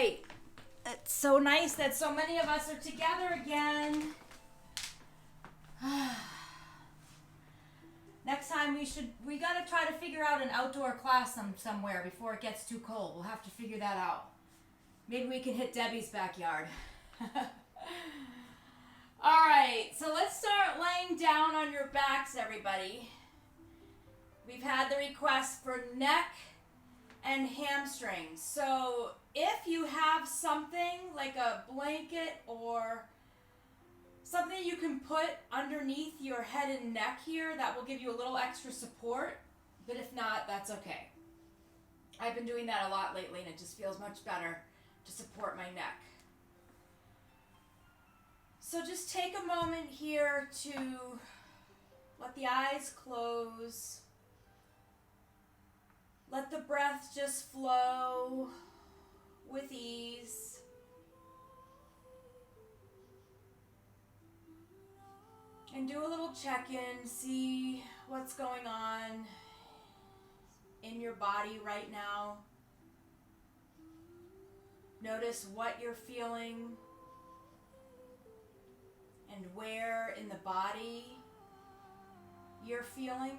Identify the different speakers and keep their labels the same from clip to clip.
Speaker 1: right. It's so nice that so many of us are together again. Next time we gotta try to figure out an outdoor class somewhere before it gets too cold. We'll have to figure that out. Maybe we can hit Debbie's backyard. All right, so let's start laying down on your backs, everybody. We've had the request for neck and hamstrings. So if you have something like a blanket or something you can put underneath your head and neck here, that will give you a little extra support. But if not, that's okay. I've been doing that a lot lately and it just feels much better to support my neck. So just take a moment here to let the eyes close. Let the breath just flow with ease. And do a little check-in, see what's going on in your body right now. Notice what you're feeling and where in the body you're feeling.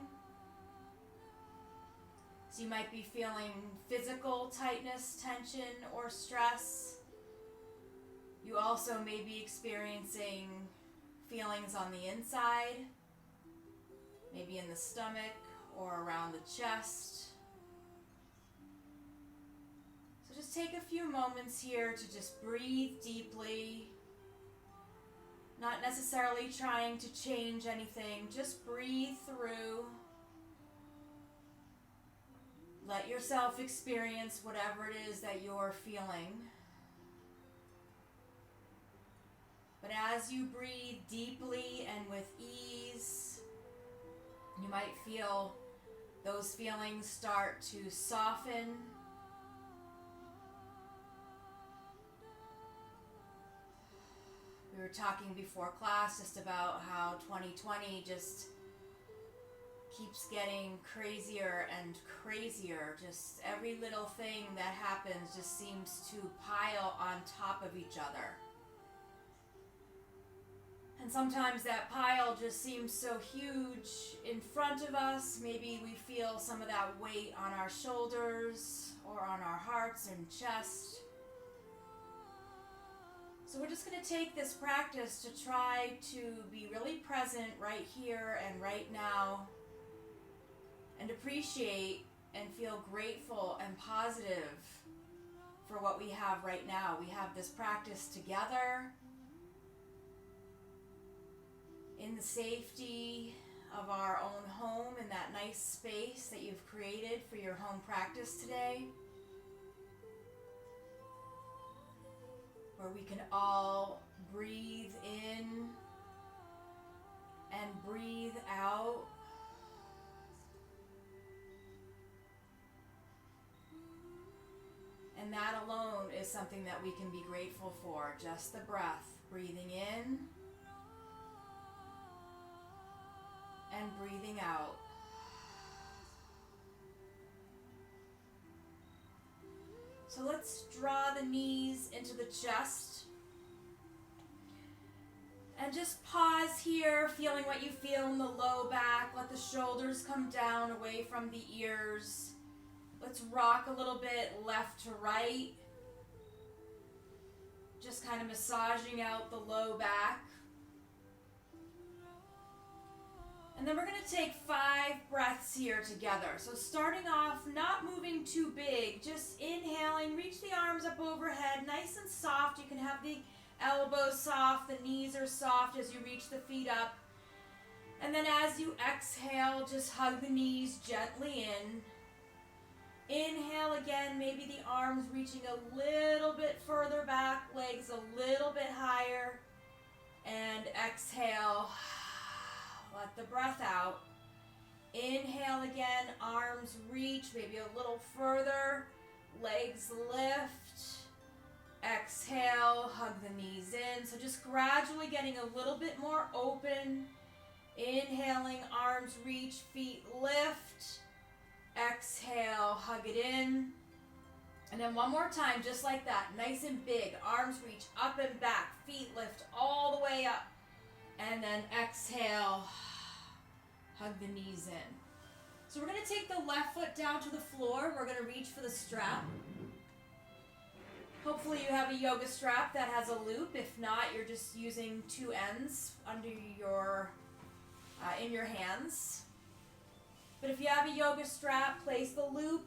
Speaker 1: So you might be feeling physical tightness, tension, or stress. You also may be experiencing feelings on the inside, maybe in the stomach or around the chest. So just take a few moments here to just breathe deeply, not necessarily trying to change anything, just breathe through. Let yourself experience whatever it is that you're feeling. But as you breathe deeply and with ease, you might feel those feelings start to soften. We were talking before class just about how 2020 just keeps getting crazier and crazier. Just every little thing that happens just seems to pile on top of each other. And sometimes that pile just seems so huge in front of us. Maybe we feel some of that weight on our shoulders or on our hearts and chest. So we're just going to take this practice to try to be really present right here and right now, and appreciate and feel grateful and positive for what we have right now. We have this practice together in the safety of our own home, in that nice space that you've created for your home practice today, where we can all breathe in and breathe out. And that alone is something that we can be grateful for, just the breath, breathing in and breathing out. So let's draw the knees into the chest. And just pause here, feeling what you feel in the low back. Let the shoulders come down away from the ears. Let's rock a little bit left to right. Just kind of massaging out the low back. And then we're going to take 5 breaths here together. So starting off, not moving too big, just inhaling, reach the arms up overhead, nice and soft. You can have the elbows soft, the knees are soft as you reach the feet up. And then as you exhale, just hug the knees gently in. Inhale again, maybe the arms reaching a little bit further back, legs a little bit higher. And exhale. Let the breath out. Inhale again, arms reach maybe a little further, legs lift. Exhale, hug the knees in. So just gradually getting a little bit more open. Inhaling, arms reach, feet lift. Exhale, hug it in. And then one more time, just like that, nice and big. Arms reach up and back, feet lift all the way up. And then exhale, hug the knees in. So we're going to take the left foot down to the floor. We're going to reach for the strap. Hopefully you have a yoga strap that has a loop. If not, you're just using two ends under your, in your hands. But if you have a yoga strap, place the loop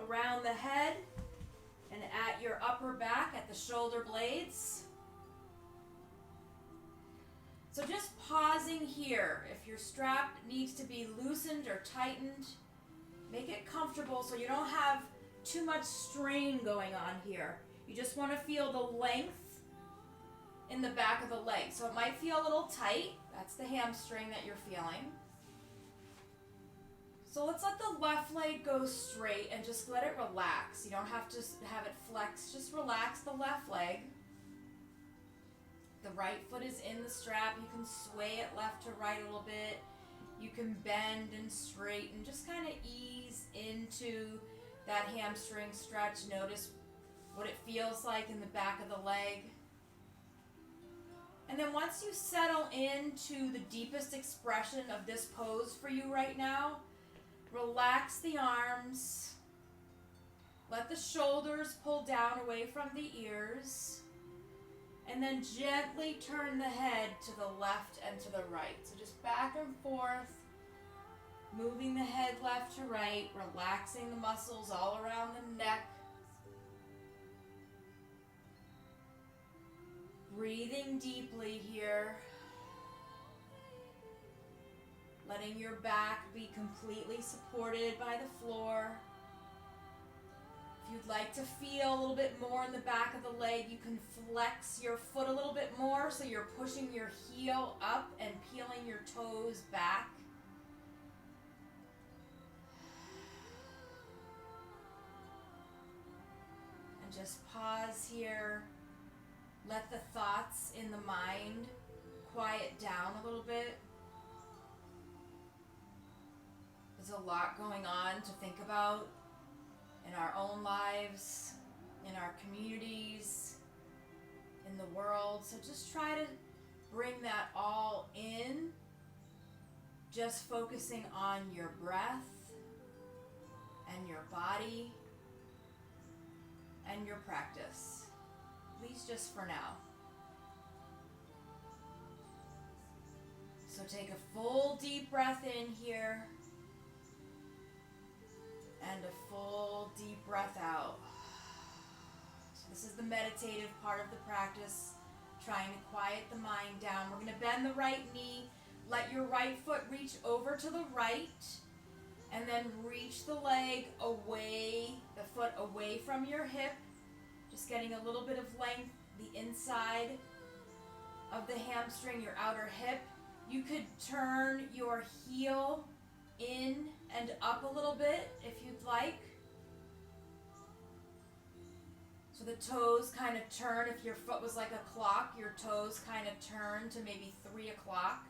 Speaker 1: around the head and at your upper back, at the shoulder blades. So just pausing here. If your strap needs to be loosened or tightened, make it comfortable so you don't have too much strain going on here. You just want to feel the length in the back of the leg. So it might feel a little tight. That's the hamstring that you're feeling. So let's let the left leg go straight and just let it relax. You don't have to have it flex. Just relax the left leg. The right foot is in the strap. You can sway it left to right a little bit. You can bend and straighten. Just kind of ease into that hamstring stretch. Notice what it feels like in the back of the leg. And then once you settle into the deepest expression of this pose for you right now, relax the arms. Let the shoulders pull down away from the ears. And then gently turn the head to the left and to the right. So just back and forth, moving the head left to right, relaxing the muscles all around the neck. Breathing deeply here. Letting your back be completely supported by the floor. If you'd like to feel a little bit more in the back of the leg, you can flex your foot a little bit more so you're pushing your heel up and peeling your toes back. And just pause here. Let the thoughts in the mind quiet down a little bit. There's a lot going on to think about in our own lives, in our communities, in the world. So just try to bring that all in, just focusing on your breath and your body and your practice, at least just for now. So take a full deep breath in here. And a full deep breath out. So this is the meditative part of the practice, trying to quiet the mind down. We're going to bend the right knee. Let your right foot reach over to the right. And then reach the leg away, the foot away from your hip. Just getting a little bit of length, the inside of the hamstring, your outer hip. You could turn your heel in and up a little bit if you'd like. So the toes kind of turn. If your foot was like a clock, your toes kind of turn to maybe 3 o'clock.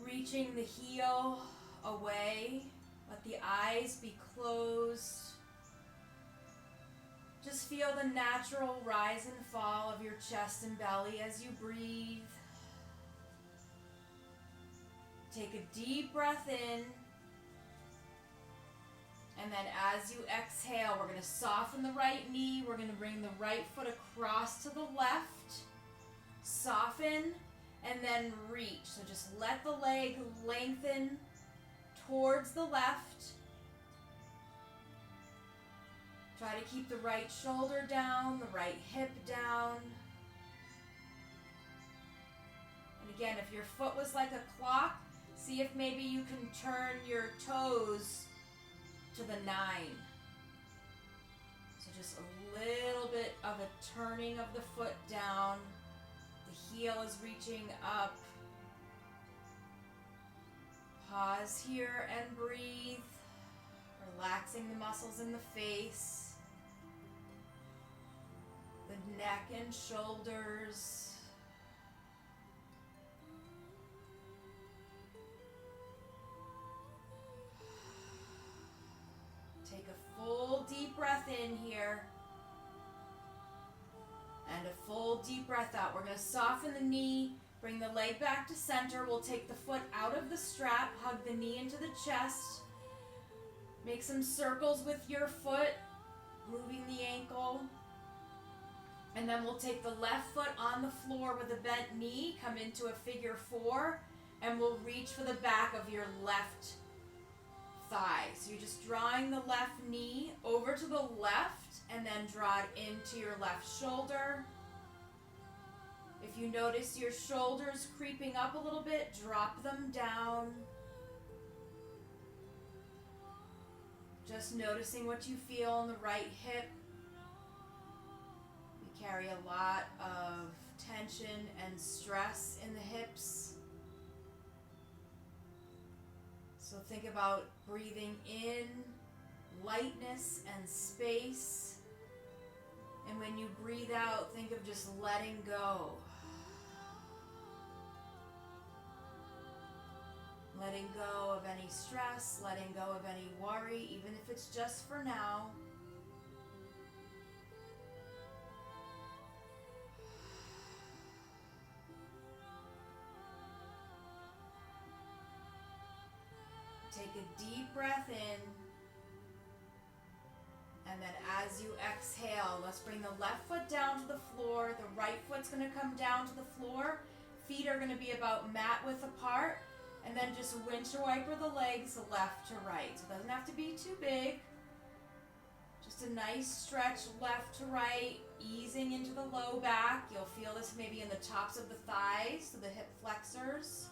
Speaker 1: Reaching the heel away. Let the eyes be closed. Just feel the natural rise and fall of your chest and belly as you breathe. Take a deep breath in, and then as you exhale, we're going to soften the right knee. We're going to bring the right foot across to the left, soften, and then reach. So just let the leg lengthen towards the left. Try to keep the right shoulder down, the right hip down. And again, if your foot was like a clock, see if maybe you can turn your toes to the 9. So just a little bit of a turning of the foot down. The heel is reaching up. Pause here and breathe. Relaxing the muscles in the face, the neck and shoulders. Take a And a full deep breath out. We're going to soften the knee, bring the leg back to center. We'll take the foot out of the strap, hug the knee into the chest. Make some circles with your foot, moving the ankle. And then we'll take the left foot on the floor with a bent knee, come into a figure 4, and we'll reach for the back of your left thigh. So you're just drawing the left knee over to the left and then draw it into your left shoulder. If you notice your shoulders creeping up a little bit, drop them down. Just noticing what you feel in the right hip. We carry a lot of tension and stress in the hips. So think about breathing in lightness and space. And when you breathe out, think of just letting go. Letting go of any stress, letting go of any worry, even if it's just for now. Take a deep breath in. And then as you exhale, let's bring the left foot down to the floor. The right foot's going to come down to the floor. Feet are going to be about mat width apart. And then just windshield wiper the legs left to right. So it doesn't have to be too big. Just a nice stretch left to right, easing into the low back. You'll feel this maybe in the tops of the thighs, so the hip flexors.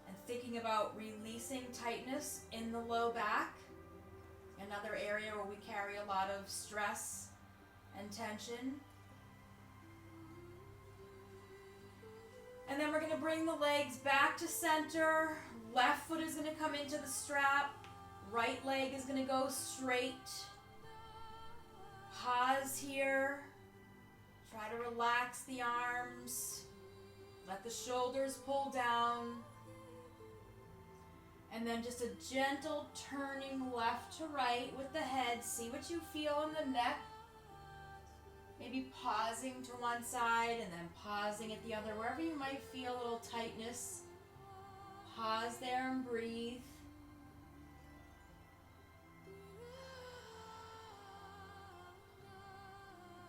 Speaker 1: And thinking about releasing tightness in the low back. Another area where we carry a lot of stress and tension. And then we're going to bring the legs back to center. Left foot is going to come into the strap. Right leg is going to go straight. Pause here. Try to relax the arms. Let the shoulders pull down. And then just a gentle turning left to right with the head. See what you feel in the neck. Maybe pausing to one side and then pausing at the other. Wherever you might feel a little tightness, pause there and breathe.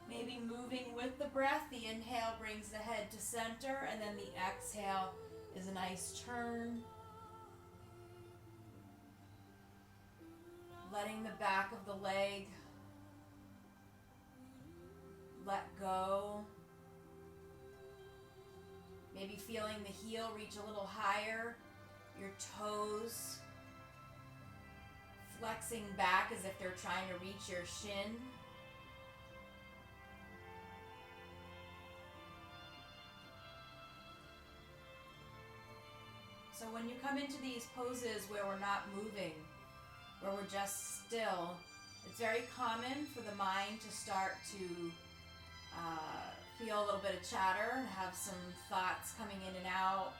Speaker 1: Maybe moving with the breath. The inhale brings the head to center, and then the exhale is a nice turn. Letting the back of the leg let go. Maybe feeling the heel reach a little higher. Your toes flexing back as if they're trying to reach your shin. So when you come into these poses where we're not moving, where we're just still, it's very common for the mind to start to feel a little bit of chatter and have some thoughts coming in and out.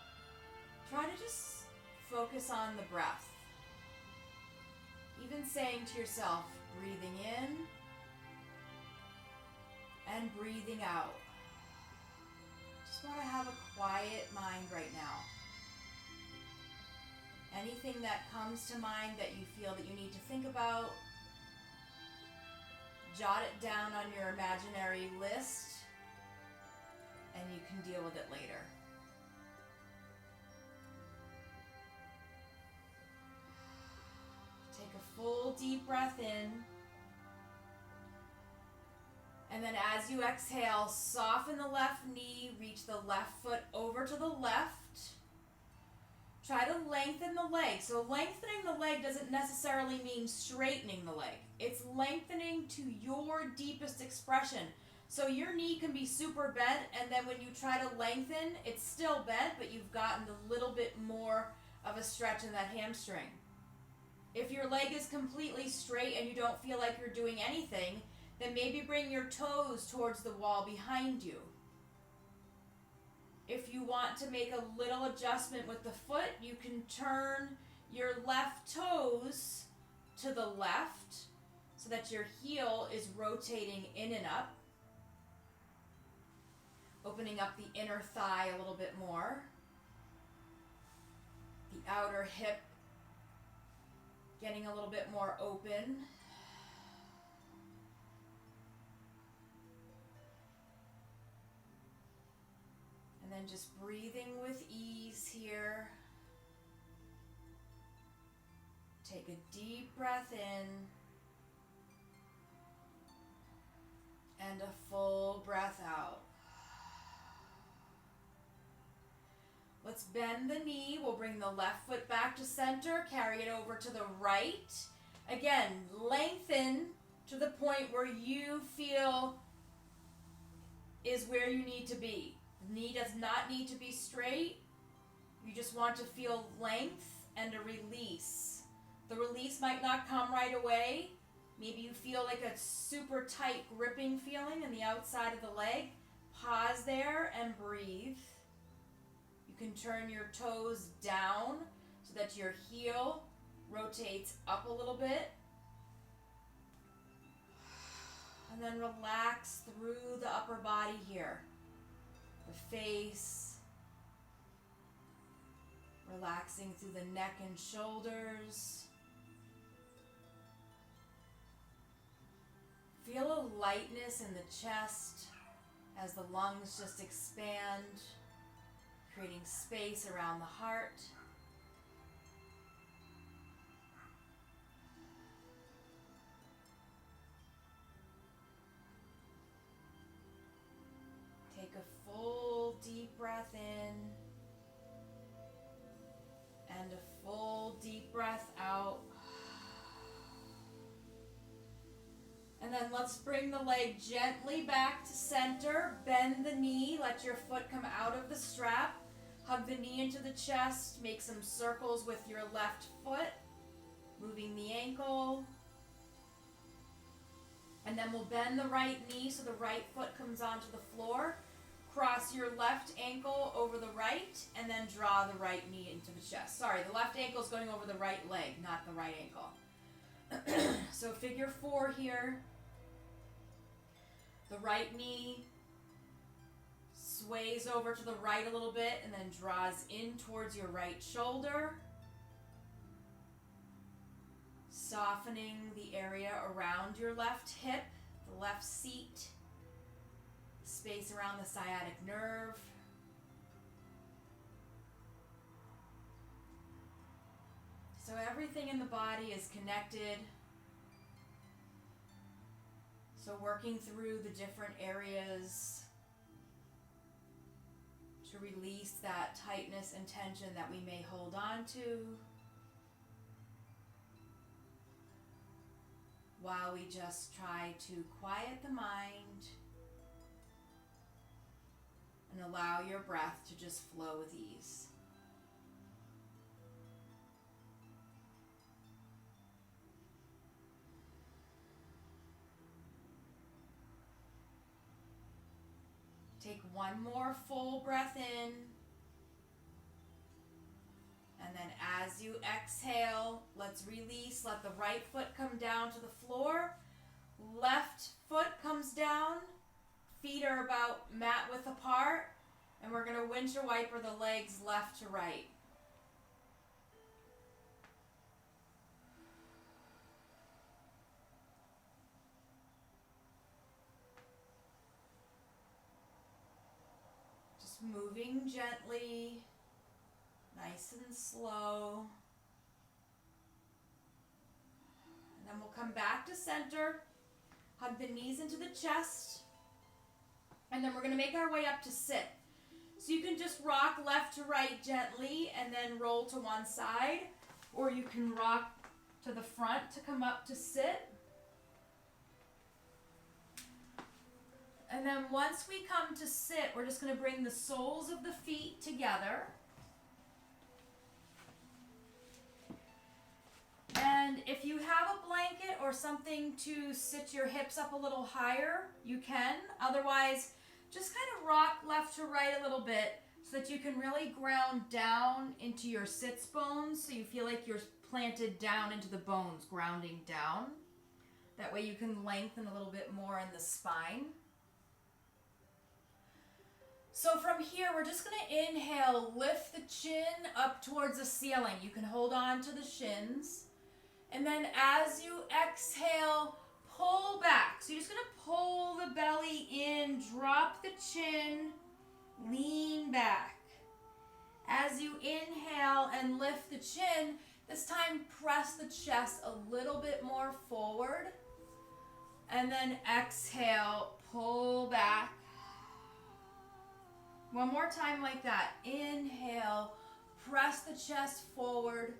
Speaker 1: Try to just focus on the breath. Even saying to yourself, breathing in and breathing out. Just want to have a quiet mind right now. Anything that comes to mind that you feel that you need to think about, jot it down on your imaginary list, and you can deal with it later. Take a full deep breath in. And then as you exhale, soften the left knee, reach the left foot over to the left. Try to lengthen the leg. So lengthening the leg doesn't necessarily mean straightening the leg. It's lengthening to your deepest expression. So your knee can be super bent, and then when you try to lengthen, it's still bent, but you've gotten a little bit more of a stretch in that hamstring. If your leg is completely straight and you don't feel like you're doing anything, then maybe bring your toes towards the wall behind you. If you want to make a little adjustment with the foot, you can turn your left toes to the left. So so that your heel is rotating in and up, opening up the inner thigh a little bit more, the outer hip getting a little bit more open. And then just breathing with ease here. Take a deep breath in and a full breath out. Let's bend the knee. We'll bring the left foot back to center, carry it over to the right. Again, lengthen to the point where you feel is where you need to be. The knee does not need to be straight. You just want to feel length and a release. The release might not come right away. Maybe you feel like a super tight gripping feeling in the outside of the leg. Pause there and breathe. You can turn your toes down so that your heel rotates up a little bit. And then relax through the upper body here. The face. Relaxing through the neck and shoulders. Feel a lightness in the chest as the lungs just expand, creating space around the heart. Take a full deep breath in and a full deep breath out. And then let's bring the leg gently back to center. Bend the knee. Let your foot come out of the strap. Hug the knee into the chest. Make some circles with your left foot. Moving the ankle. And then we'll bend the right knee so the right foot comes onto the floor. Cross your left ankle over the right. And then draw the right knee into the chest. Sorry, the left ankle is going over the right leg, not the right ankle. So figure 4 here. The right knee sways over to the right a little bit and then draws in towards your right shoulder. Softening the area around your left hip, the left seat, space around the sciatic nerve. So everything in the body is connected. So working through the different areas to release that tightness and tension that we may hold on to, while we just try to quiet the mind and allow your breath to just flow with ease. Take one more full breath in, and then as you exhale, let's release. Let the right foot come down to the floor. Left foot comes down. Feet are about mat width apart, and we're going to windshield wiper the legs left to right. Moving gently, nice and slow. And then we'll come back to center, hug the knees into the chest, and then we're going to make our way up to sit. So you can just rock left to right gently and then roll to one side, or you can rock to the front to come up to sit. And then once we come to sit, we're just going to bring the soles of the feet together. And if you have a blanket or something to sit your hips up a little higher, you can. Otherwise, just kind of rock left to right a little bit so that you can really ground down into your sits bones so you feel like you're planted down into the bones, grounding down. That way you can lengthen a little bit more in the spine. So from here, we're just going to inhale, lift the chin up towards the ceiling. You can hold on to the shins. And then as you exhale, pull back. So you're just going to pull the belly in, drop the chin, lean back. As you inhale and lift the chin, this time press the chest a little bit more forward. And then exhale, pull back. One more time like that. Inhale, press the chest forward.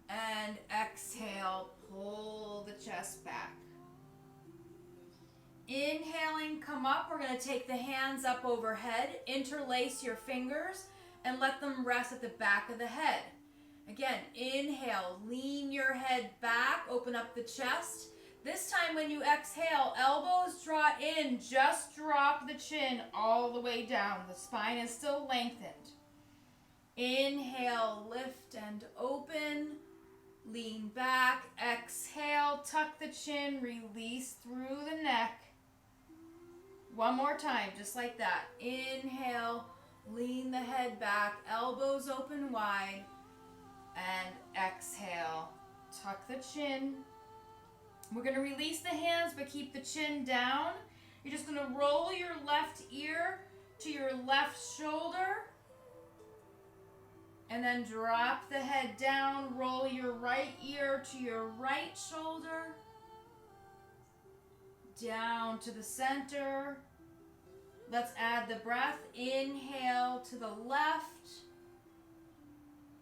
Speaker 1: And exhale, pull the chest back. Inhaling, come up. We're going to take the hands up overhead, interlace your fingers, and let them rest at the back of the head. Again, inhale, lean your head back, open up the chest. This time when you exhale, elbows draw in, just drop the chin all the way down. The spine is still lengthened. Inhale, lift and open. Lean back, exhale, tuck the chin, release through the neck. One more time, just like that. Inhale, lean the head back, elbows open wide, and exhale, tuck the chin. We're going to release the hands, but keep the chin down. You're just going to roll your left ear to your left shoulder. And then drop the head down, roll your right ear to your right shoulder, down to the center. Let's add the breath. Inhale to the left,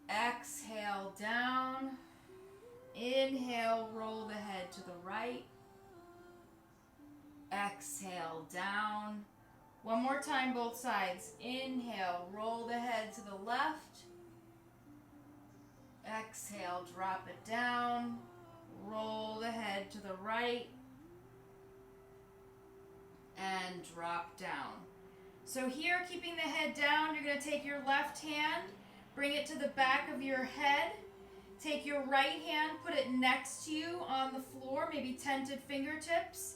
Speaker 1: exhale down, inhale, roll the head to the right, exhale down. One more time, both sides. Inhale, roll the head to the left. Exhale, drop it down, roll the head to the right, and drop down. So here, keeping the head down, you're going to take your left hand, bring it to the back of your head, take your right hand, put it next to you on the floor, maybe tented fingertips.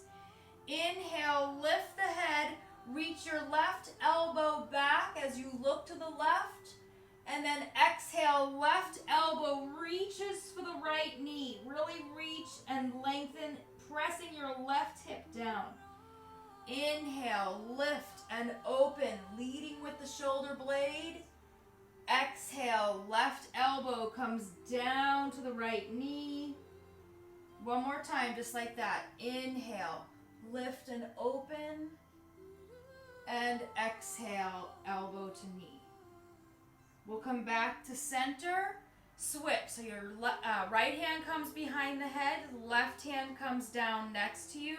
Speaker 1: Inhale, lift the head, reach your left elbow back as you look to the left. And then exhale, left elbow reaches for the right knee. Really reach and lengthen, pressing your left hip down. Inhale, lift and open, leading with the shoulder blade. Exhale, left elbow comes down to the right knee. One more time, just like that. Inhale, lift and open. And exhale, elbow to knee. We'll come back to center, switch. So your right hand comes behind the head, left hand comes down next to you.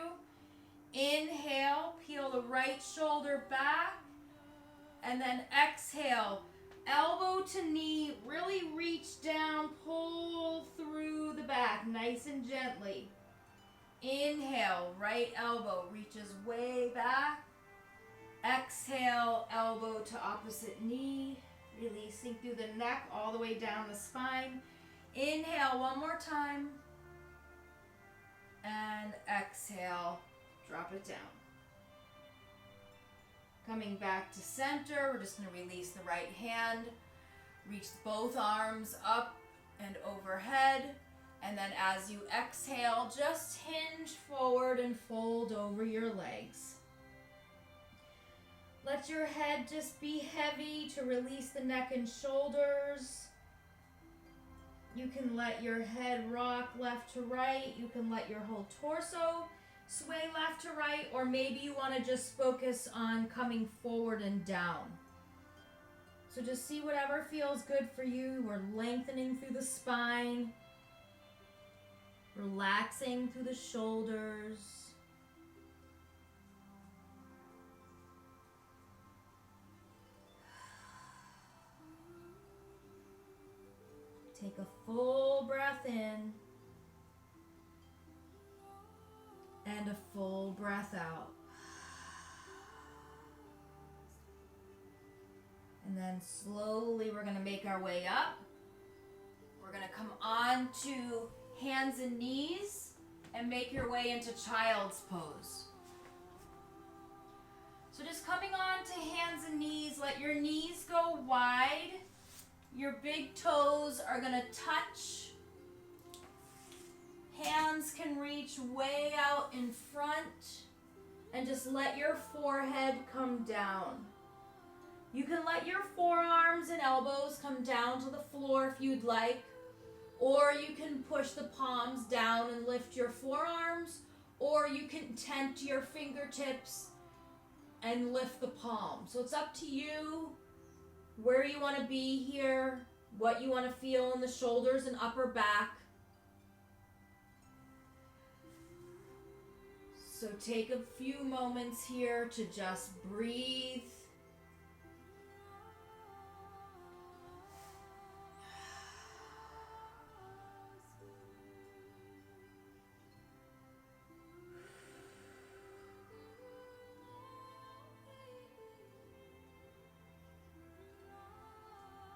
Speaker 1: Inhale, peel the right shoulder back, and then exhale, elbow to knee, really reach down, pull through the back, nice and gently. Inhale, right elbow reaches way back. Exhale, elbow to opposite knee. Releasing through the neck all the way down the spine. Inhale one more time. And exhale, drop it down. Coming back to center, we're just going to release the right hand. Reach both arms up and overhead. And then as you exhale, just hinge forward and fold over your legs. Let your head just be heavy to release the neck and shoulders. You can let your head rock left to right. You can let your whole torso sway left to right, or maybe you want to just focus on coming forward and down. So just see whatever feels good for you. We're lengthening through the spine, relaxing through the shoulders. Take a full breath in and a full breath out. And then slowly we're going to make our way up. We're going to come on to hands and knees. and make your way into child's pose. So just coming on to hands and knees, let your knees go wide. Your big toes are going to touch. Hands can reach way out in front, and just let your forehead come down. You can let your forearms and elbows come down to the floor if you'd like, or you can push the palms down and lift your forearms, or you can tent your fingertips and lift the palm. So it's up to you where you want to be here, what you want to feel in the shoulders and upper back. So take a few moments here to just breathe.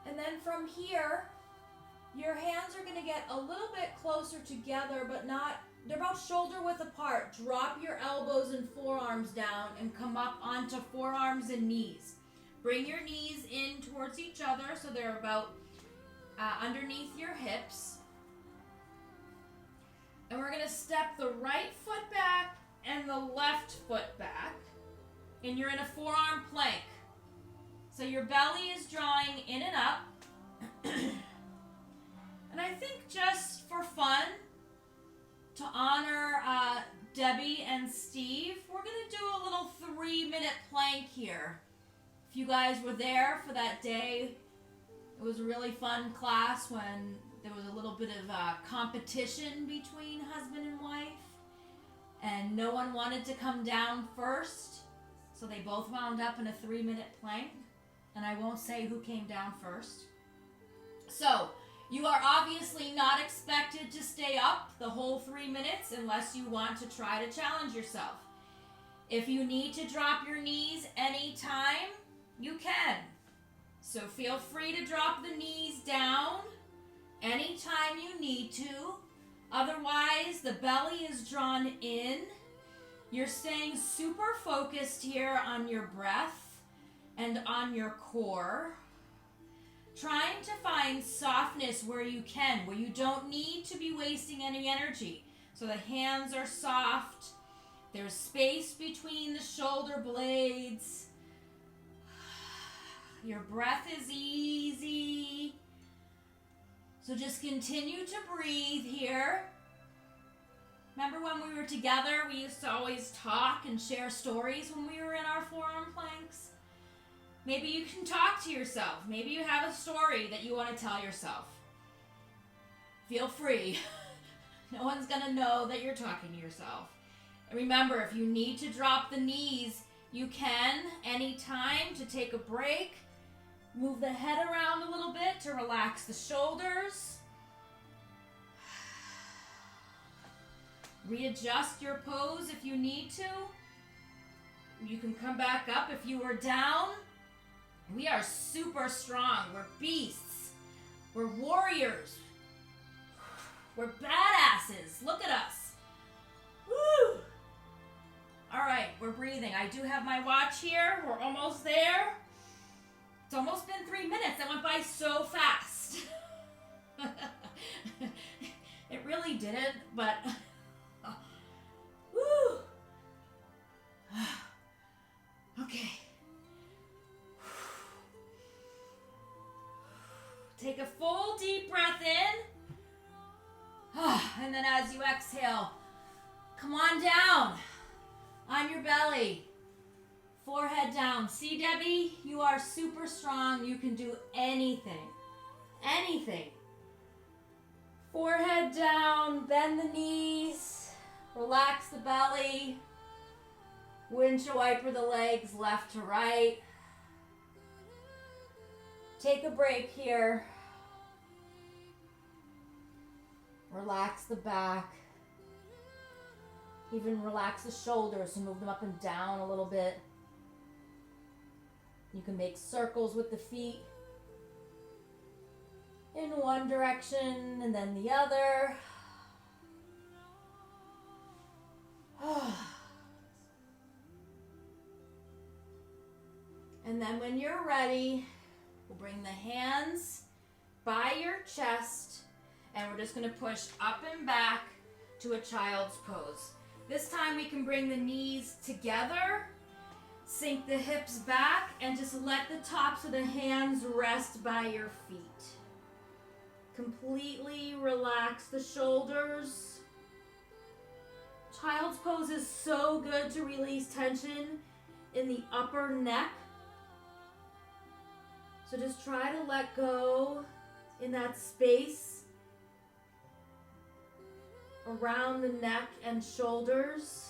Speaker 1: And then from here, your hands are going to get a little bit closer together, but not, they're about shoulder width apart. Drop your elbows and forearms down and come up onto forearms and knees. Bring your knees in towards each other so they're about underneath your hips. And we're going to step the right foot back and the left foot back. And you're in a forearm plank. So your belly is drawing in and up. And I think just for fun, to honor Debbie and Steve, we're going to do a little 3-minute plank here. If you guys were there for that day, it was a really fun class when there was a little bit of competition between husband and wife. And no one wanted to come down first, so they both wound up in a 3-minute plank. And I won't say who came down first. So, you are obviously not expected to stay up the whole 3 minutes unless you want to try to challenge yourself. If you need to drop your knees anytime, you can. So feel free to drop the knees down anytime you need to. Otherwise, the belly is drawn in. You're staying super focused here on your breath and on your core. Trying to find softness where you can, where you don't need to be wasting any energy. So the hands are soft. There's space between the shoulder blades. Your breath is easy. So just continue to breathe here. Remember when we were together, we used to always talk and share stories when we were in our forearm planks? Maybe you can talk to yourself. Maybe you have a story that you want to tell yourself. Feel free. No one's going to know that you're talking to yourself. And remember, if you need to drop the knees, you can anytime to take a break. Move the head around a little bit to relax the shoulders. Readjust your pose if you need to. You can come back up if you were down. We are super strong. We're beasts. We're warriors. We're badasses. Look at us. Woo! All right, we're breathing. I do have my watch here. We're almost there. It's almost been 3 minutes. That went by so fast. It really didn't, but woo! Okay. Take a full deep breath in. And then as you exhale, come on down on your belly. Forehead down. See, Debbie, you are super strong. You can do anything. Anything. Forehead down, bend the knees, relax the belly. Windshield wiper the legs left to right. Take a break here. Relax the back. Even relax the shoulders and move them up and down a little bit. You can make circles with the feet in one direction and then the other. And then when you're ready, we'll bring the hands by your chest, and we're just going to push up and back to a child's pose. This time we can bring the knees together, sink the hips back, and just let the tops of the hands rest by your feet. Completely relax the shoulders. Child's pose is so good to release tension in the upper neck. So just try to let go in that space around the neck and shoulders.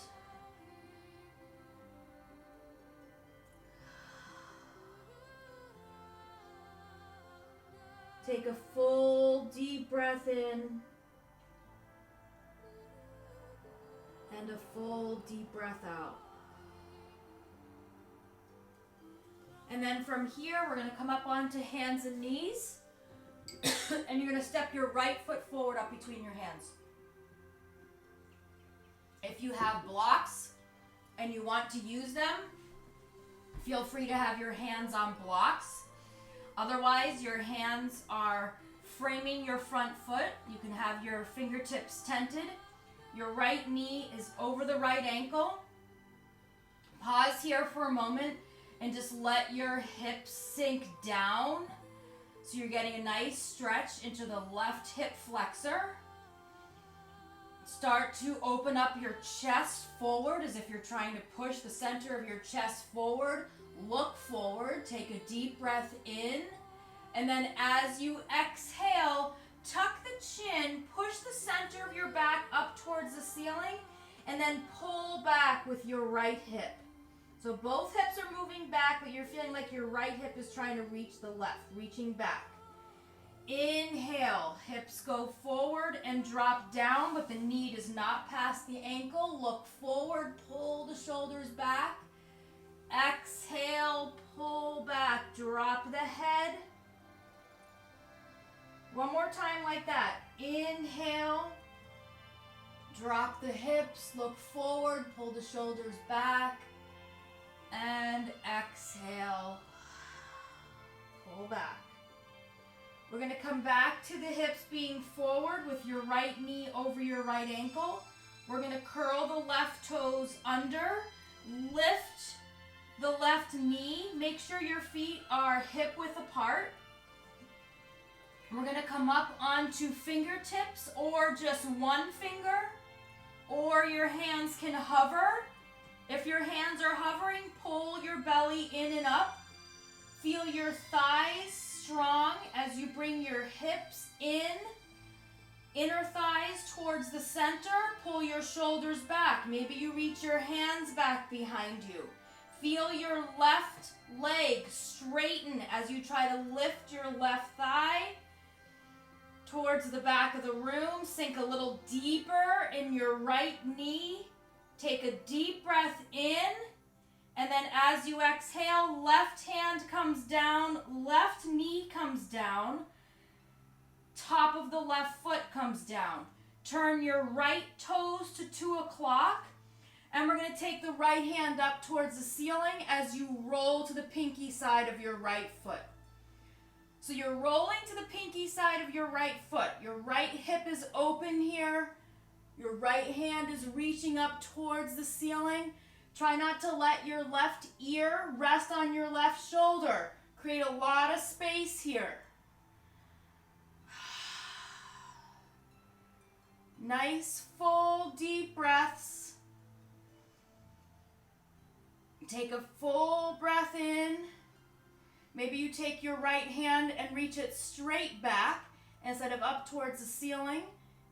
Speaker 1: Take a full deep breath in and a full deep breath out. And then from here, we're going to come up onto hands and knees. And you're going to step your right foot forward up between your hands. If you have blocks and you want to use them, feel free to have your hands on blocks. Otherwise, your hands are framing your front foot. You can have your fingertips tented. Your right knee is over the right ankle. Pause here for a moment and just let your hips sink down. So you're getting a nice stretch into the left hip flexor. Start to open up your chest forward as if you're trying to push the center of your chest forward. Look forward, take a deep breath in, and then as you exhale, tuck the chin, push the center of your back up towards the ceiling, and then pull back with your right hip. So both hips are moving back, but you're feeling like your right hip is trying to reach the left, reaching back. Inhale, hips go forward and drop down, but the knee does not pass the ankle. Look forward, pull the shoulders back. Exhale, pull back, drop the head. One more time like that. Inhale, drop the hips, look forward, pull the shoulders back, and exhale, pull back. We're going to come back to the hips being forward with your right knee over your right ankle. We're going to curl the left toes under, lift the left knee. Make sure your feet are hip width apart. We're going to come up onto fingertips or just one finger, or your hands can hover. If your hands are hovering, pull your belly in and up. Feel your thighs strong as you bring your hips in, inner thighs towards the center. Pull your shoulders back. Maybe you reach your hands back behind you. Feel your left leg straighten as you try to lift your left thigh towards the back of the room. Sink a little deeper in your right knee. Take a deep breath in. And then as you exhale, left hand comes down, left knee comes down, top of the left foot comes down. Turn your right toes to 2 o'clock, and we're going to take the right hand up towards the ceiling as you roll to the pinky side of your right foot. So you're rolling to the pinky side of your right foot. Your right hip is open here. Your right hand is reaching up towards the ceiling. Try not to let your left ear rest on your left shoulder. Create a lot of space here. Nice, full, deep breaths. Take a full breath in. Maybe you take your right hand and reach it straight back instead of up towards the ceiling.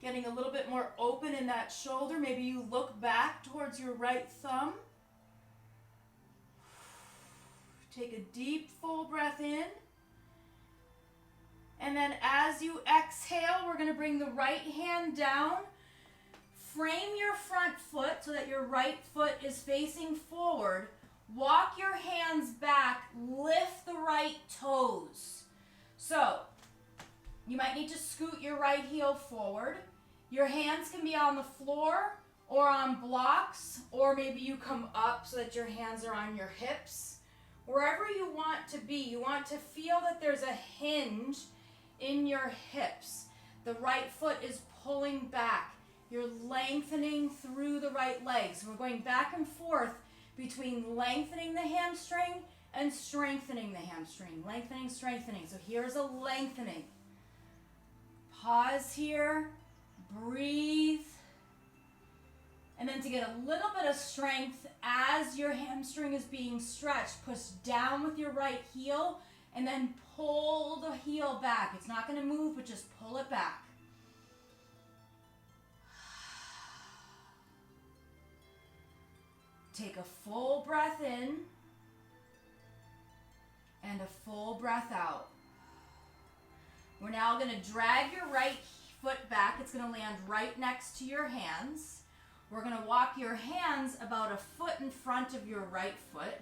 Speaker 1: Getting a little bit more open in that shoulder. Maybe you look back towards your right thumb. Take a deep, full breath in. And then as you exhale, we're going to bring the right hand down. Frame your front foot so that your right foot is facing forward. Walk your hands back. Lift the right toes. So, you might need to scoot your right heel forward. Your hands can be on the floor or on blocks, or maybe you come up so that your hands are on your hips. Wherever you want to be, you want to feel that there's a hinge in your hips. The right foot is pulling back. You're lengthening through the right legs. We're going back and forth between lengthening the hamstring and strengthening the hamstring. Lengthening, strengthening. So here's a lengthening. Pause here. Breathe. And then to get a little bit of strength as your hamstring is being stretched, push down with your right heel and then pull the heel back. It's not going to move, but just pull it back. Take a full breath in and a full breath out. We're now going to drag your right foot back. It's going to land right next to your hands. We're going to walk your hands about a foot in front of your right foot.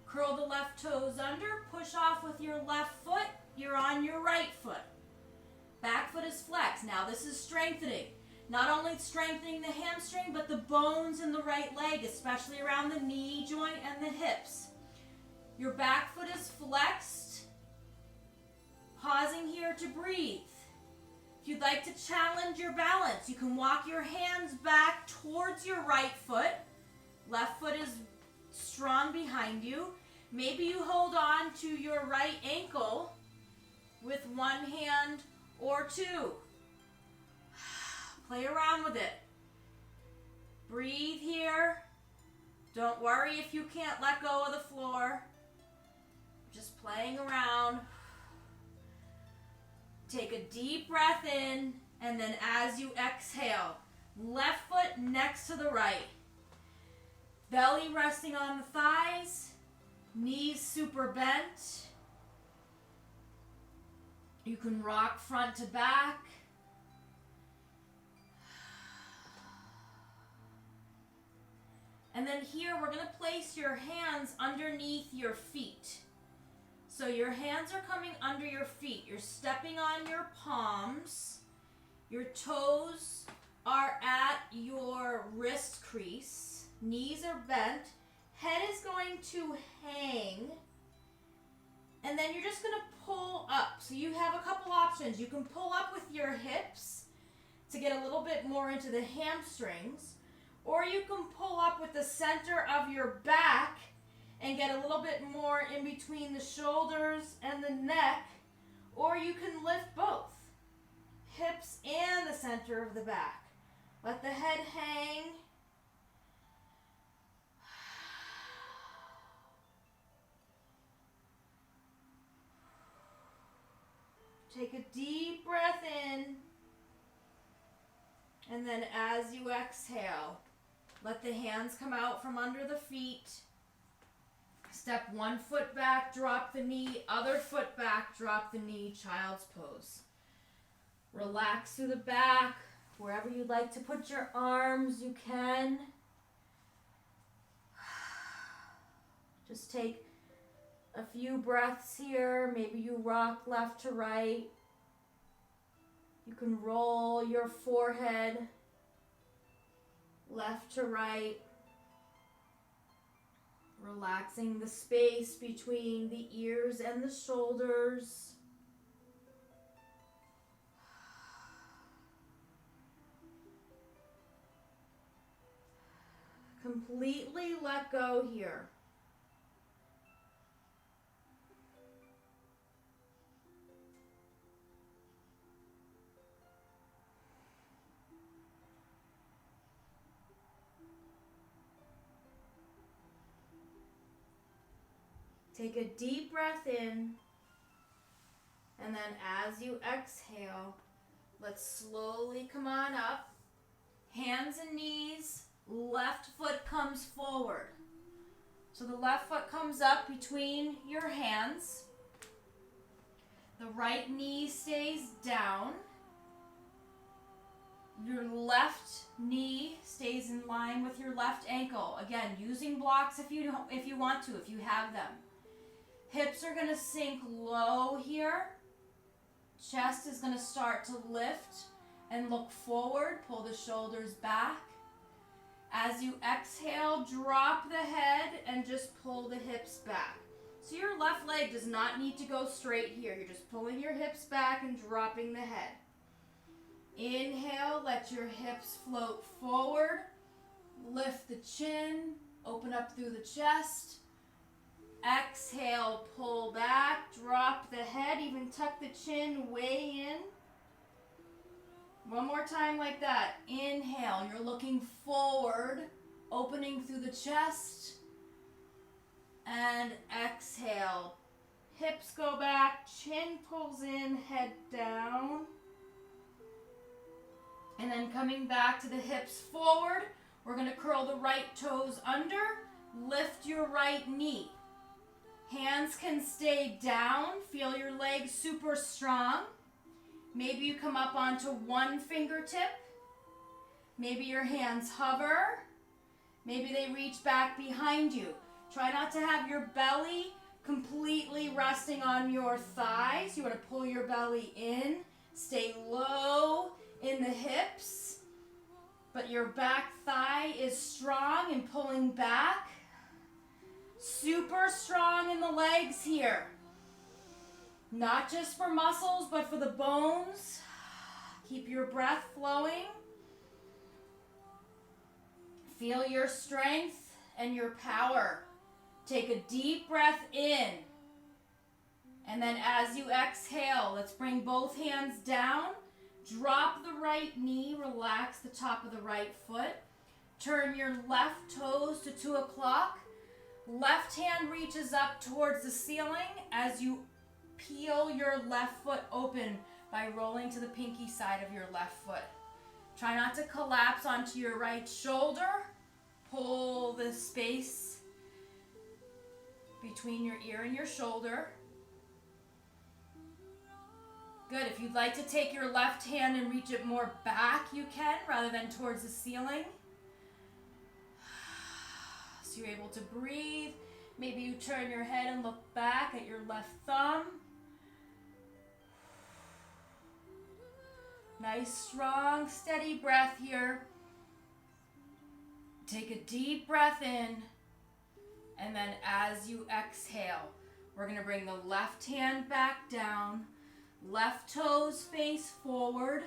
Speaker 1: Curl the left toes under, push off with your left foot. You're on your right foot. Back foot is flexed. Now this is strengthening. Not only strengthening the hamstring, but the bones in the right leg, especially around the knee joint and the hips. Your back foot is flexed. Pausing here to breathe. If you'd like to challenge your balance, you can walk your hands back towards your right foot. Left foot is strong behind you. Maybe you hold on to your right ankle with one hand or two. Play around with it. Breathe here. Don't worry if you can't let go of the floor. Just playing around. Take a deep breath in, and then as you exhale, left foot next to the right. Belly resting on the thighs, knees super bent. You can rock front to back. And then here we're going to place your hands underneath your feet. So your hands are coming under your feet. You're stepping on your palms. Your toes are at your wrist crease. Knees are bent. Head is going to hang. And then you're just going to pull up. So you have a couple options. You can pull up with your hips to get a little bit more into the hamstrings. Or you can pull up with the center of your back and get a little bit more in between the shoulders and the neck, or you can lift both, hips and the center of the back. Let the head hang. Take a deep breath in, and then as you exhale, let the hands come out from under the feet. Step one foot back, drop the knee, other foot back, drop the knee, child's pose. Relax through the back. Wherever you'd like to put your arms, you can. Just take a few breaths here. Maybe you rock left to right. You can roll your forehead left to right. Relaxing the space between the ears and the shoulders. Completely let go here. Take a deep breath in, and then as you exhale, let's slowly come on up. Hands and knees, left foot comes forward. So the left foot comes up between your hands. The right knee stays down. Your left knee stays in line with your left ankle. Again, using blocks if you want to, if you have them. Hips are going to sink low here. Chest is going to start to lift and look forward. Pull the shoulders back. As you exhale, drop the head and just pull the hips back. So your left leg does not need to go straight here. You're just pulling your hips back and dropping the head. Inhale, let your hips float forward. Lift the chin, open up through the chest. Exhale, pull back, drop the head, even tuck the chin way in. One more time like that. Inhale, you're looking forward, opening through the chest. And exhale, hips go back, chin pulls in, head down. And then coming back to the hips forward, we're going to curl the right toes under, lift your right knee. Hands can stay down, feel your legs super strong. Maybe you come up onto one fingertip. Maybe your hands hover. Maybe they reach back behind you. Try not to have your belly completely resting on your thighs. You want to pull your belly in. Stay low in the hips. But your back thigh is strong and pulling back. Super strong in the legs here. Not just for muscles, but for the bones. Keep your breath flowing. Feel your strength and your power. Take a deep breath in. And then as you exhale, let's bring both hands down. Drop the right knee, relax the top of the right foot. Turn your left toes to 2 o'clock. Left hand reaches up towards the ceiling as you peel your left foot open by rolling to the pinky side of your left foot. Try not to collapse onto your right shoulder. Pull the space between your ear and your shoulder. Good. If you'd like to take your left hand and reach it more back, you can, rather than towards the ceiling. So you're able to breathe. Maybe you turn your head and look back at your left thumb. Nice, strong, steady breath here. Take a deep breath in. And then as you exhale, we're going to bring the left hand back down. Left toes face forward.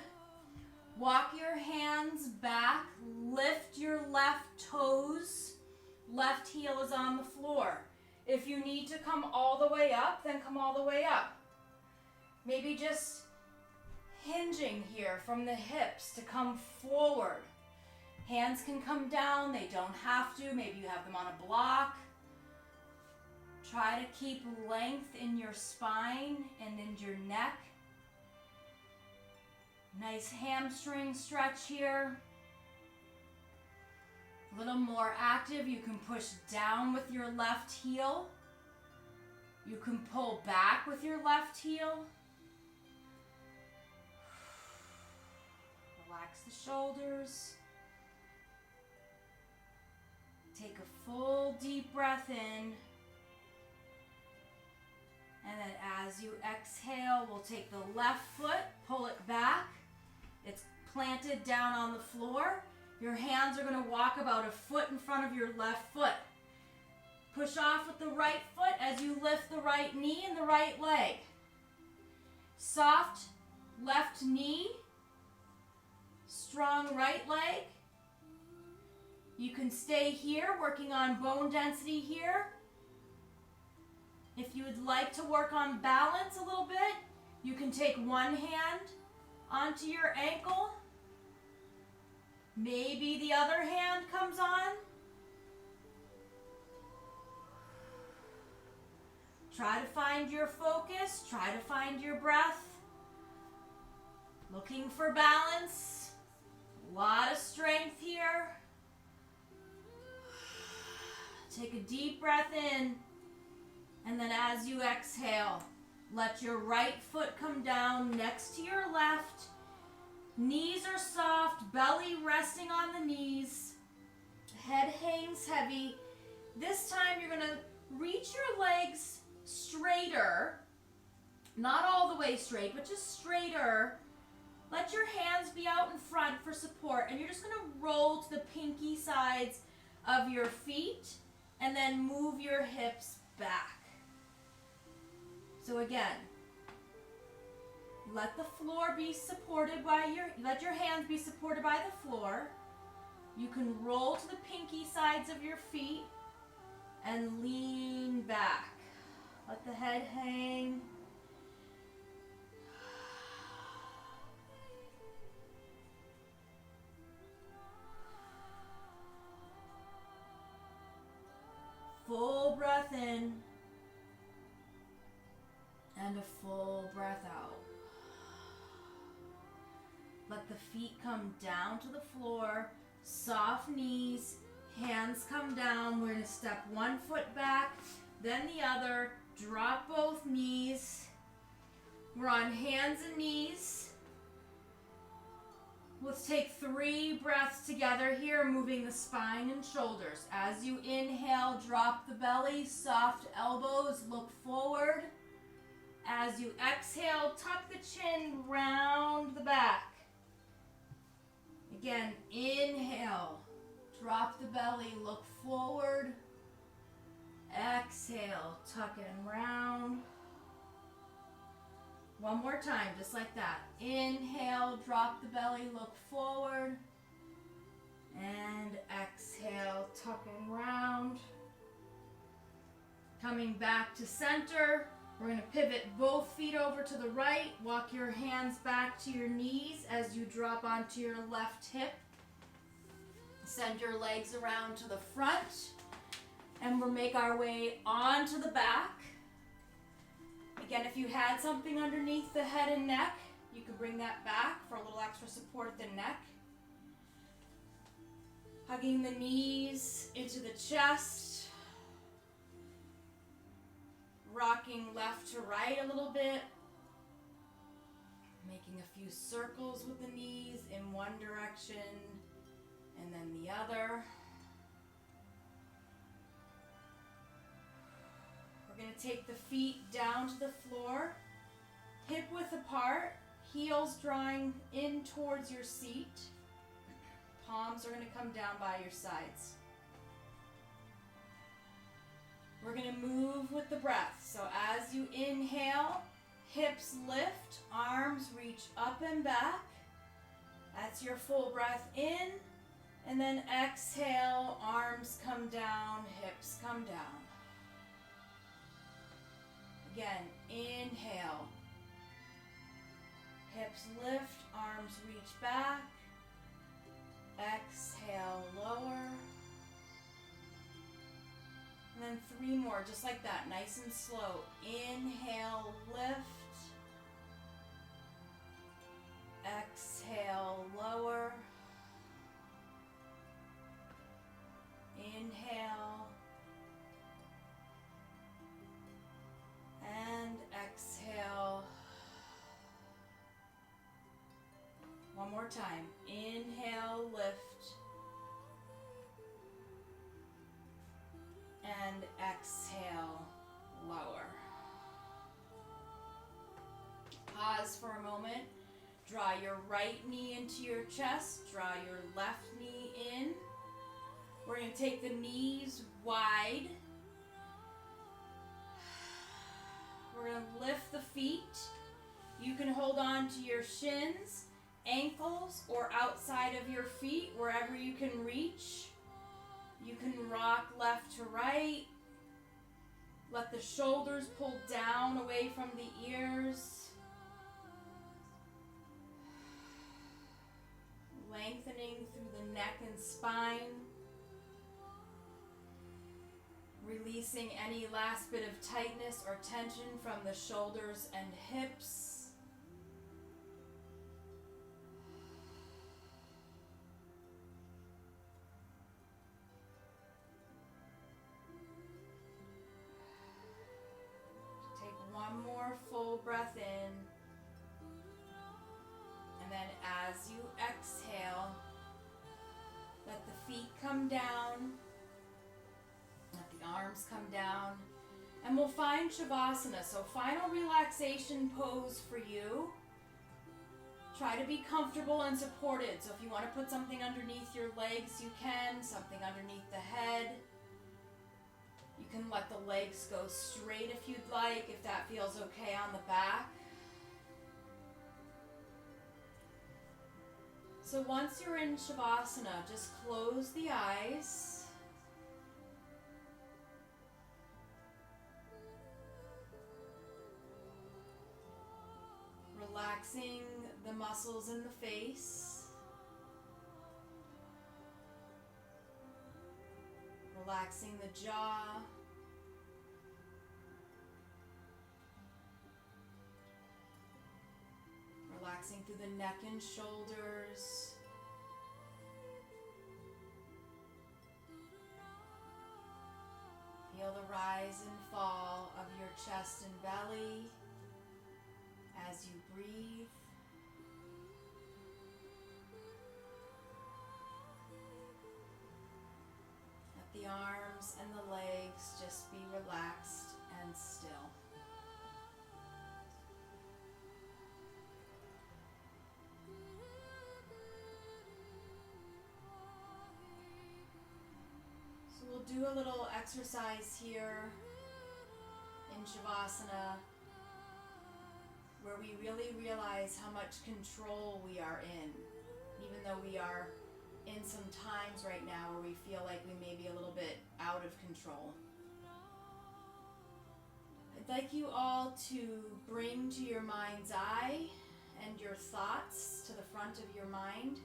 Speaker 1: Walk your hands back. Lift your left toes. Left heel is on the floor. If you need to come all the way up, then come all the way up. Maybe just hinging here from the hips to come forward. Hands can come down. They don't have to. Maybe you have them on a block. Try to keep length in your spine and in your neck. Nice hamstring stretch here. A little more active, you can push down with your left heel. You can pull back with your left heel. Relax the shoulders. Take a full deep breath in. And then as you exhale, we'll take the left foot, pull it back. It's planted down on the floor. Your hands are going to walk about a foot in front of your left foot. Push off with the right foot as you lift the right knee and the right leg. Soft left knee, strong right leg. You can stay here, working on bone density here. If you would like to work on balance a little bit, you can take one hand onto your ankle. Maybe the other hand comes on. Try to find your focus. Try to find your breath. Looking for balance. A lot of strength here. Take a deep breath in. And then as you exhale, let your right foot come down next to your left. Knees are soft, belly resting on the knees. Head hangs heavy. This time you're going to reach your legs straighter. Not all the way straight, but just straighter. Let your hands be out in front for support. And you're just going to roll to the pinky sides of your feet. And then move your hips back. So again, let the floor be supported by let your hands be supported by the floor. You can roll to the pinky sides of your feet and lean back. Let the head hang. Full breath in and a full breath out. Let the feet come down to the floor, soft knees, hands come down. We're going to step one foot back, then the other, drop both knees. We're on hands and knees. Let's take 3 breaths together here, moving the spine and shoulders. As you inhale, drop the belly, soft elbows, look forward. As you exhale, tuck the chin, round the back. Again, inhale, drop the belly, look forward. Exhale, tuck and round. One more time, just like that. Inhale, drop the belly, look forward. And exhale, tuck and round. Coming back to center. We're going to pivot both feet over to the right. Walk your hands back to your knees as you drop onto your left hip. Send your legs around to the front. And we'll make our way onto the back. Again, if you had something underneath the head and neck, you could bring that back for a little extra support at the neck. Hugging the knees into the chest. Rocking left to right a little bit. Making a few circles with the knees in one direction and then the other. We're going to take the feet down to the floor, hip width apart, heels drawing in towards your seat. Palms are going to come down by your sides. We're going to move with the breath. So as you inhale, hips lift, arms reach up and back. That's your full breath in. And then exhale, arms come down, hips come down. Again, inhale. Hips lift, arms reach back. Exhale, lower. And then 3 more, just like that, nice and slow. Inhale, lift. Exhale, lower. Inhale. And exhale. One more time. Inhale, lift. And exhale, lower. Pause for a moment. Draw your right knee into your chest. Draw your left knee in. We're going to take the knees wide. We're going to lift the feet. You can hold on to your shins, ankles, or outside of your feet, wherever you can reach. You can rock left to right. Let the shoulders pull down away from the ears. Lengthening through the neck and spine. Releasing any last bit of tightness or tension from the shoulders and hips. Take one more full breath in. And then as you exhale, let the feet come down. Let the arms come down. And we'll find Shavasana. So final relaxation pose for you. Try to be comfortable and supported. So if you want to put something underneath your legs, you can. Something underneath the head. You can let the legs go straight if you'd like, if that feels okay on the back. So once you're in Shavasana, just close the eyes. Relaxing the muscles in the face. Relaxing the jaw. Relaxing through the neck and shoulders. Feel the rise and fall of your chest and belly as you breathe. Let the arms and the legs just be relaxed and still. So we'll do a little exercise here in Shavasana where we really realize how much control we are in, even though we are in some times right now where we feel like we may be a little bit out of control. I'd like you all to bring to your mind's eye and your thoughts to the front of your mind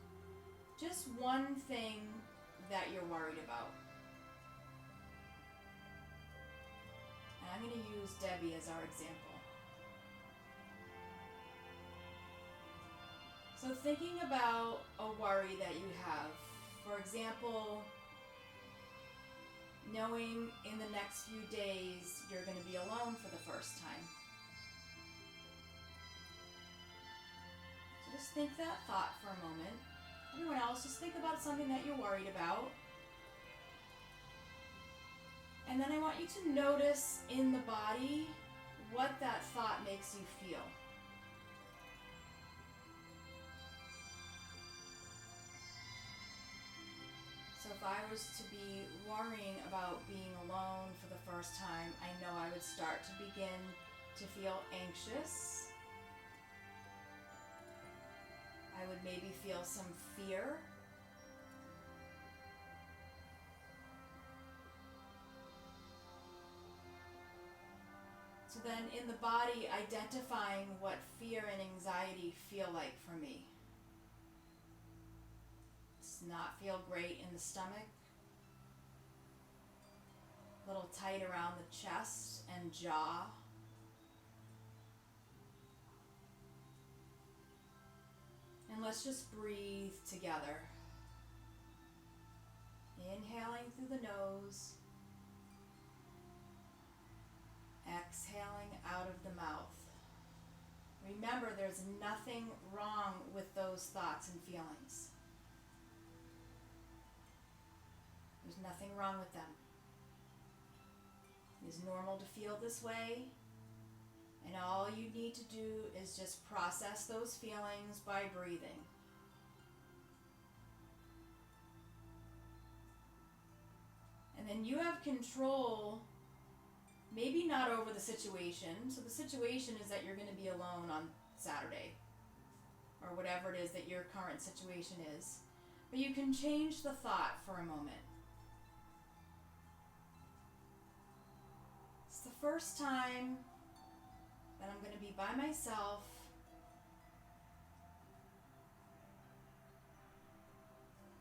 Speaker 1: just one thing that you're worried about. And I'm going to use Debbie as our example. So thinking about a worry that you have, for example, knowing in the next few days you're going to be alone for the first time. So just think that thought for a moment. Everyone else, just think about something that you're worried about. And then I want you to notice in the body what that thought makes you feel. So if I was to be worrying about being alone for the first time, I know I would start to begin to feel anxious. I would maybe feel some fear. So then in the body, identifying what fear and anxiety feel like for me. Does not feel great in the stomach. A little tight around the chest and jaw. And let's just breathe together. Inhaling through the nose. Exhaling out of the mouth. Remember, there's nothing wrong with those thoughts and feelings. There's nothing wrong with them. It's normal to feel this way, and all you need to do is just process those feelings by breathing. And then you have control, maybe not over the situation. So the situation is that you're going to be alone on Saturday, or whatever it is that your current situation is. But you can change the thought for a moment. It's the first time that I'm going to be by myself.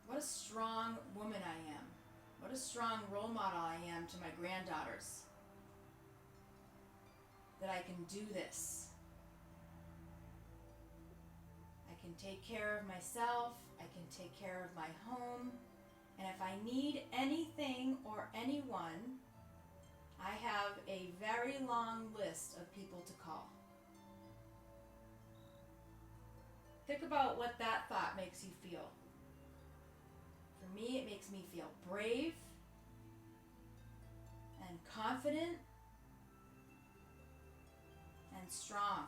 Speaker 1: What a strong woman I am. What a strong role model I am to my granddaughters. That I can do this. I can take care of myself. I can take care of my home. And if I need anything or anyone, I have a very long list of people to call. Think about what that thought makes you feel. For me, it makes me feel brave and confident and strong.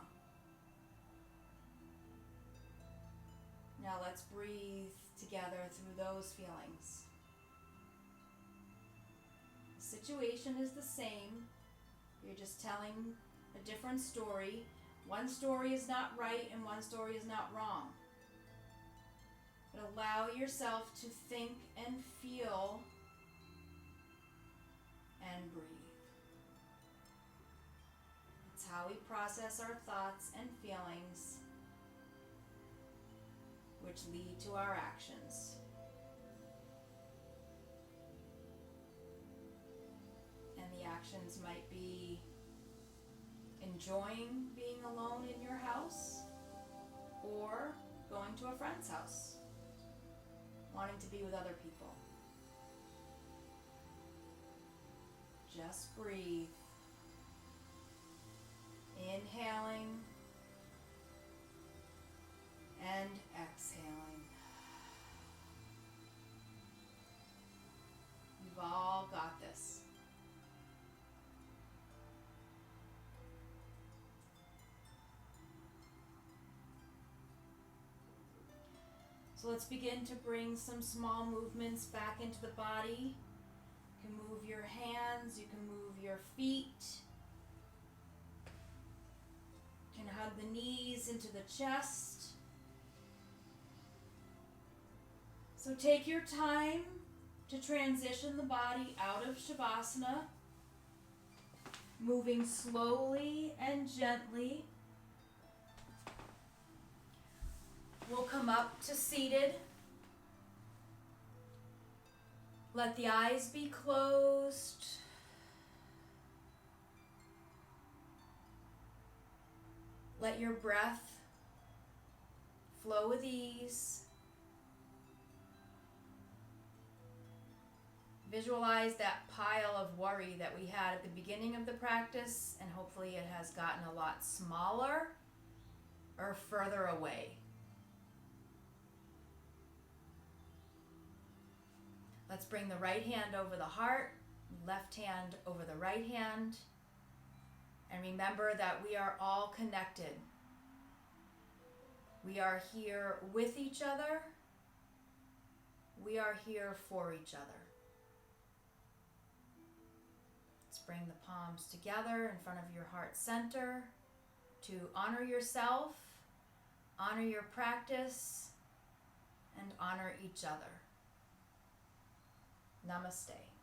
Speaker 1: Now let's breathe together through those feelings. situation is the same. You're just telling a different story. One story is not right and one story is not wrong. But allow yourself to think and feel and breathe. It's how we process our thoughts and feelings, which lead to our actions. And the actions might be enjoying being alone in your house or going to a friend's house, wanting to be with other people. Just breathe. Inhaling and exhaling. You've all got this. So let's begin to bring some small movements back into the body. You can move your hands, you can move your feet. You can hug the knees into the chest. So take your time to transition the body out of Shavasana, moving slowly and gently. We'll come up to seated. Let the eyes be closed. Let your breath flow with ease. Visualize that pile of worry that we had at the beginning of the practice, and hopefully it has gotten a lot smaller or further away. Let's bring the right hand over the heart, left hand over the right hand, and remember that we are all connected. We are here with each other. We are here for each other. Let's bring the palms together in front of your heart center to honor yourself, honor your practice, and honor each other. Namaste.